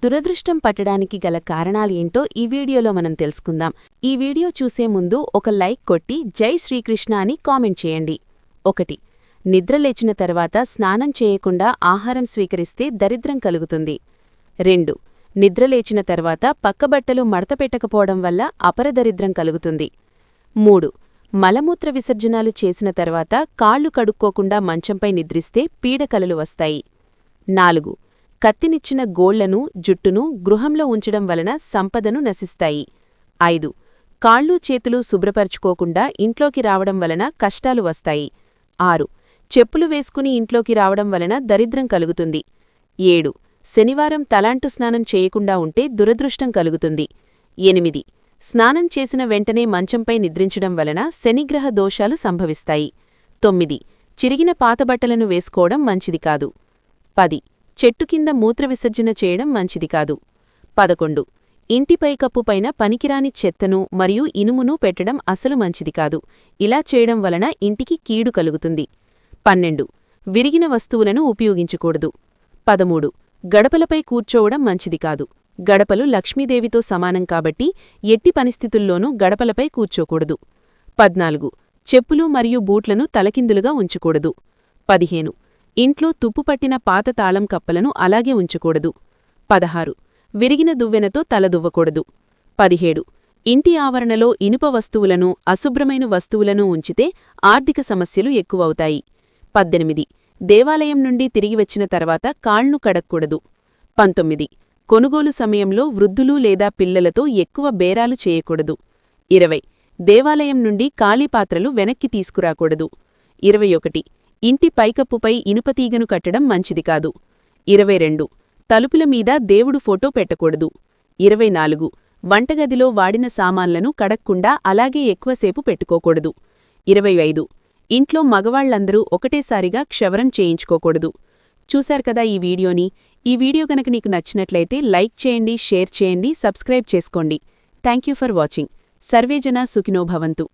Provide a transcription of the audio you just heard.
దురదృష్టం పట్టడానికి గల కారణాలేంటో ఈ వీడియోలో మనం తెలుసుకుందాం. ఈ వీడియో చూసే ముందు ఒక లైక్ కొట్టి జై శ్రీకృష్ణ అని కామెంట్ చేయండి. 1. నిద్రలేచిన తర్వాత స్నానం చేయకుండా ఆహారం స్వీకరిస్తే దరిద్రం కలుగుతుంది. 2. నిద్రలేచిన తర్వాత పక్కబట్టలు మడతపెట్టకపోవడం వల్ల అపరదరిద్రం కలుగుతుంది. 3. మలమూత్ర విసర్జనాలు చేసిన తర్వాత కాళ్లు కడుక్కోకుండా మంచంపై నిద్రిస్తే పీడకలలు వస్తాయి. 4. కత్తినిచ్చిన గోళ్లను జుట్టును గృహంలో ఉంచడం వలన సంపదను నశిస్తాయి. 5. కాళ్ళు చేతులు శుభ్రపరుచుకోకుండా ఇంట్లోకి రావడం వలన కష్టాలు వస్తాయి. 6. చెప్పులు వేసుకుని ఇంట్లోకి రావడం వలన దరిద్రం కలుగుతుంది. 7. శనివారం తలాంటు స్నానం చేయకుండా ఉంటే దురదృష్టం కలుగుతుంది. 8. స్నానం చేసిన వెంటనే మంచంపై నిద్రించడం వలన శనిగ్రహ దోషాలు సంభవిస్తాయి. 9. చిరిగిన పాతబట్టలను వేసుకోవడం మంచిది కాదు. 10. చెట్టు కింద మూత్ర విసర్జన చేయడం మంచిది కాదు. 11. ఇంటి పైకప్పుపైన పనికిరాని చెత్తను మరియు ఇనుమును పెట్టడం అసలు మంచిది కాదు. ఇలా చేయడం వలన ఇంటికి కీడు కలుగుతుంది. 12. విరిగిన వస్తువులను ఉపయోగించకూడదు. 13. గడపలపై కూర్చోవడం మంచిది కాదు. గడపలు లక్ష్మీదేవితో సమానం కాబట్టి ఎట్టి పరిస్థితుల్లోనూ గడపలపై కూర్చోకూడదు. 14. చెప్పులు మరియు బూట్లను తలకిందులుగా ఉంచకూడదు. 15. ఇంట్లో తుప్పుపట్టిన పాత తాళం కప్పలను అలాగే ఉంచకూడదు. 16. విరిగిన దువ్వెనతో తలదువ్వకూడదు. 17. ఇంటి ఆవరణలో ఇనుప వస్తువులను అశుభ్రమైన వస్తువులను ఉంచితే ఆర్థిక సమస్యలు ఎక్కువవుతాయి. 18. దేవాలయం నుండి తిరిగి వచ్చిన తర్వాత కాళ్లు కడక్కూడదు. 19. కొనుగోలు సమయంలో వృద్ధులు లేదా పిల్లలతో ఎక్కువ బేరాలు చేయకూడదు. 20. దేవాలయం నుండి ఖాళీ పాత్రలు వెనక్కి తీసుకురాకూడదు. 21. ఇంటి పైకప్పుపై ఇనుపతీగను కట్టడం మంచిది కాదు. 22. తలుపుల మీద దేవుడు ఫోటో పెట్టకూడదు. 24. వంటగదిలో వాడిన సామాన్లను కడక్కుండా అలాగే ఎక్కువసేపు పెట్టుకోకూడదు. 25. ఇంట్లో మగవాళ్లందరూ ఒకటేసారిగా క్షవరం చేయించుకోకూడదు. చూశారు కదా ఈ వీడియోని. ఈ వీడియో గనక నీకు నచ్చినట్లయితే లైక్ చేయండి, షేర్ చేయండి, సబ్స్క్రైబ్ చేసుకోండి. Thank you for watching. సర్వేజన సుఖినో భవంతు.